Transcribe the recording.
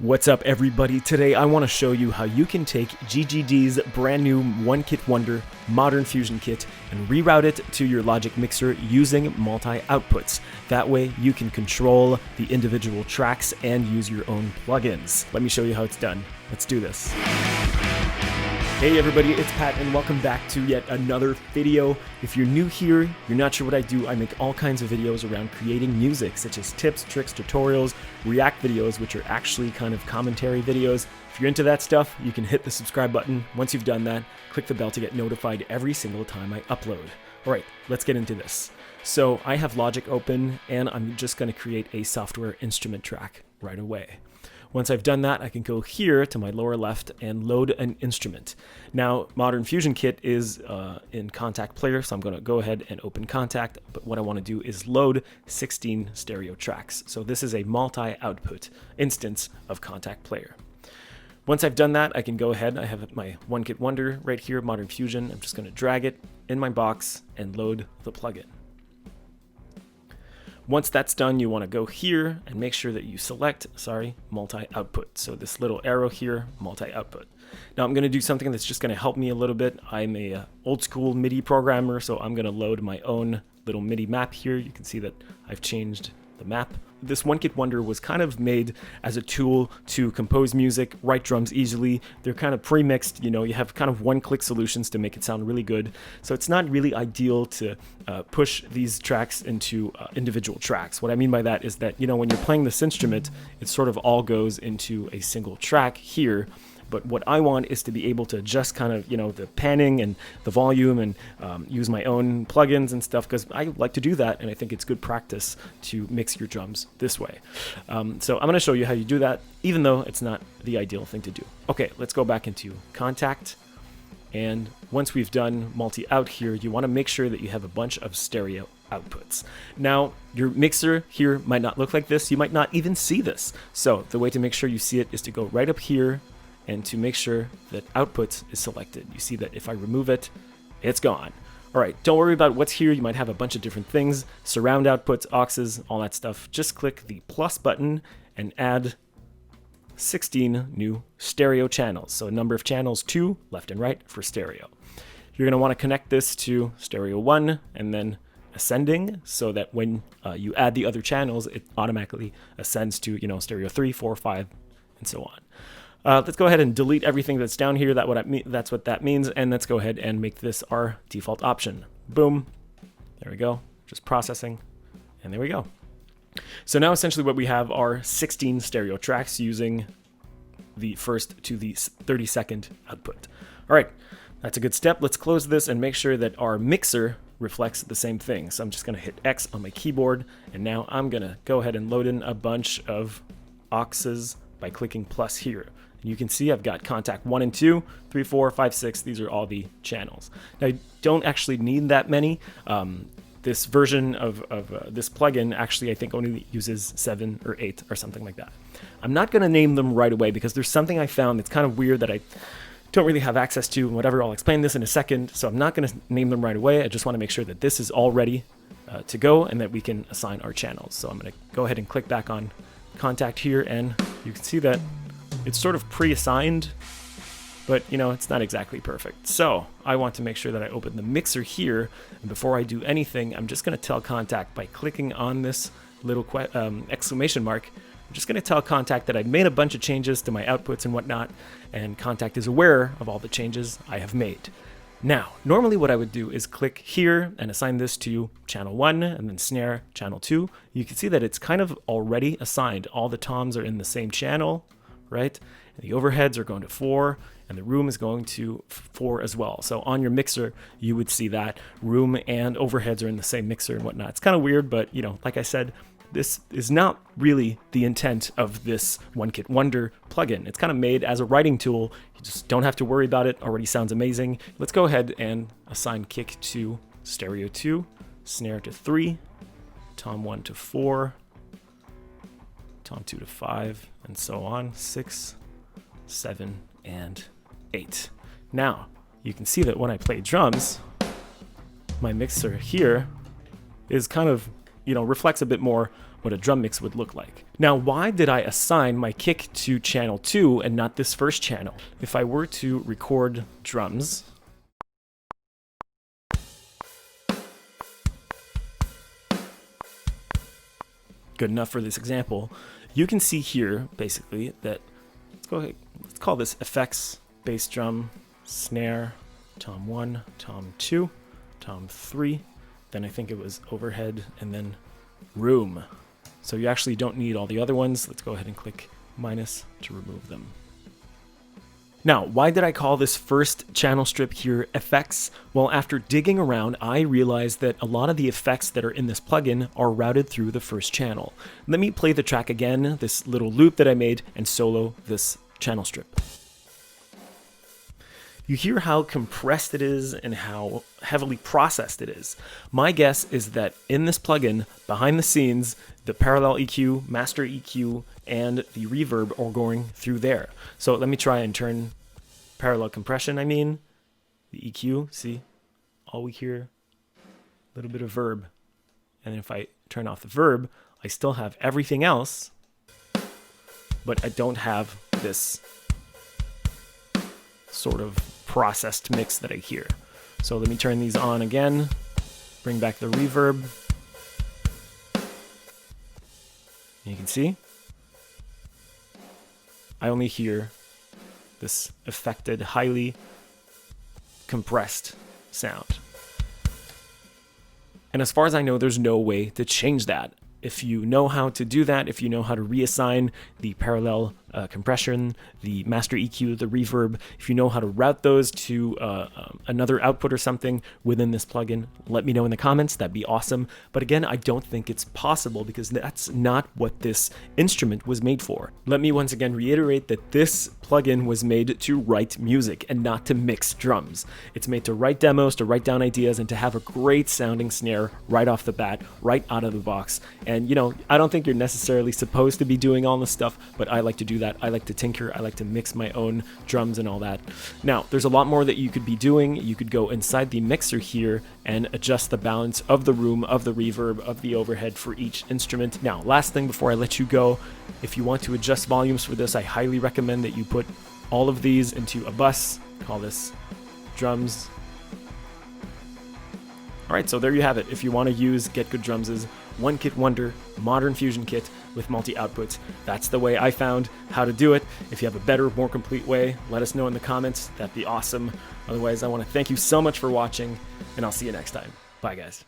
What's up, everybody? Today I want to show you how you can take GGD's brand new One Kit Wonder Modern Fusion Kit and reroute it to your Logic mixer using multi-outputs. That way you can control the individual tracks and use your own plugins. Let me show you how it's done. Let's do this. Hey everybody, it's Pat and welcome back to yet another video. If you're new here, you're not sure what I do, I make all kinds of videos around creating music, such as tips, tricks, tutorials, react videos, which are actually kind of commentary videos. If you're into that stuff, you can hit the subscribe button. Once you've done that, click the bell to get notified every single time I upload. Alright, let's get into this. So I have Logic open and I'm just going to create a software instrument track right away. Once I've done that, I can go here to my lower left and load an instrument. Now, Modern Fusion Kit is in Kontakt Player, so I'm going to go ahead and open Kontakt, but what I want to do is load 16 stereo tracks. So this is a multi-output instance of Kontakt Player. Once I've done that, I can go ahead. I have my One Kit Wonder right here, Modern Fusion. I'm just going to drag it in my box and load the plugin. Once that's done, you want to go here and make sure that you select, multi-output. So this little arrow here, multi-output. Now I'm going to do something that's just going to help me a little bit. I'm a old school MIDI programmer, so I'm going to load my own little MIDI map here. You can see that I've changed the map. This One Kit Wonder was kind of made as a tool to compose music, write drums easily. They're kind of pre-mixed, you know, you have kind of one-click solutions to make it sound really good. So it's not really ideal to push these tracks into individual tracks. What I mean by that is that, you know, when you're playing this instrument, it sort of all goes into a single track here. But what I want is to be able to adjust kind of, you know, the panning and the volume and use my own plugins and stuff, because I like to do that, and I think it's good practice to mix your drums this way. So I'm going to show you how you do that, even though it's not the ideal thing to do. Okay, let's go back into Kontakt. And once we've done multi-out here, you want to make sure that you have a bunch of stereo outputs. Now, your mixer here might not look like this. You might not even see this. So the way to make sure you see it is to go right up here and to make sure that outputs is selected. You see that if I remove it, it's gone. All right, don't worry about what's here. You might have a bunch of different things, surround outputs, auxes, all that stuff. Just click the plus button and add 16 new stereo channels. So a number of channels, 2 left and right for stereo. You're gonna wanna connect this to stereo 1 and then ascending, so that when you add the other channels, it automatically ascends to, you know, stereo 3, 4, 5, and so on. Let's go ahead and delete everything that's down here. That's what that means. And let's go ahead and make this our default option. Boom. There we go. Just processing. And there we go. So now essentially what we have are 16 stereo tracks using the first to the 30-second output. All right. That's a good step. Let's close this and make sure that our mixer reflects the same thing. So I'm just going to hit X on my keyboard. And now I'm going to go ahead and load in a bunch of auxes by clicking plus here. You can see I've got Kontakt 1 and 2, 3, 4, 5, 6. These are all the channels. Now, you don't actually need that many. This version of this plugin actually, I think, only uses 7 or 8 or something like that. I'm not going to name them right away because there's something I found that's kind of weird that I don't really have access to and whatever. I'll explain this in a second. So I'm not going to name them right away. I just want to make sure that this is all ready to go and that we can assign our channels. So I'm going to go ahead and click back on Kontakt here, and you can see that it's sort of pre-assigned, but you know, it's not exactly perfect. So I want to make sure that I open the mixer here, and before I do anything, I'm just going to tell Kontakt by clicking on this little exclamation mark. I'm just going to tell Kontakt that I've made a bunch of changes to my outputs and whatnot, and Kontakt is aware of all the changes I have made. Now, normally what I would do is click here and assign this to channel 1 and then snare channel 2. You can see that it's kind of already assigned. All the toms are in the same channel, right? And the overheads are going to 4 and the room is going to 4 as well. So on your mixer, you would see that room and overheads are in the same mixer and whatnot. It's kind of weird, but you know, like I said, this is not really the intent of this One Kit Wonder plugin. It's kind of made as a writing tool. You just don't have to worry about it. Already sounds amazing. Let's go ahead and assign kick to stereo 2, snare to 3, tom 1 to 4, tom 2 to 5, and so on, 6, 7, and 8. Now, you can see that when I play drums, my mixer here is kind of, you know, reflects a bit more what a drum mix would look like. Now, why did I assign my kick to channel 2 and not this first channel? If I were to record drums, good enough for this example, you can see here basically that, let's call this effects, bass drum, snare, tom 1, tom 2, tom 3, then I think it was overhead, and then room. So you actually don't need all the other ones. Let's go ahead and click minus to remove them. Now, why did I call this first channel strip here effects? Well, after digging around, I realized that a lot of the effects that are in this plugin are routed through the first channel. Let me play the track again, this little loop that I made, and solo this channel strip. You hear how compressed it is and how heavily processed it is. My guess is that in this plugin, behind the scenes, the parallel EQ, master EQ, and the reverb are going through there. So let me try and turn parallel compression, the EQ, see? All we hear, a little bit of verb. And if I turn off the verb, I still have everything else, but I don't have this sort of processed mix that I hear. So let me turn these on again, bring back the reverb. You can see I only hear this affected, highly compressed sound. And as far as I know, there's no way to change that. If you know how to do that, if you know how to reassign the parallel compression, the master EQ, the reverb, if you know how to route those to another output or something within this plugin, let me know in the comments. That'd be awesome. But again, I don't think it's possible because that's not what this instrument was made for. Let me once again reiterate that this plugin was made to write music and not to mix drums. It's made to write demos, to write down ideas, and to have a great sounding snare right off the bat, right out of the box. And you know, I don't think you're necessarily supposed to be doing all this stuff, but I like to do that. I like to tinker. I like to mix my own drums and all that. Now, there's a lot more that you could be doing. You could go inside the mixer here and adjust the balance of the room, of the reverb, of the overhead for each instrument. Now, last thing before I let you go, if you want to adjust volumes for this, I highly recommend that you put all of these into a bus. Call this drums. All right, so there you have it. If you want to use Get Good Drums' one kit wonder modern fusion kit with multi-outputs, that's the way I found how to do it. If you have a better, more complete way, let us know in the comments. That'd be awesome. Otherwise, I want to thank you so much for watching, and I'll see you next time. Bye, guys.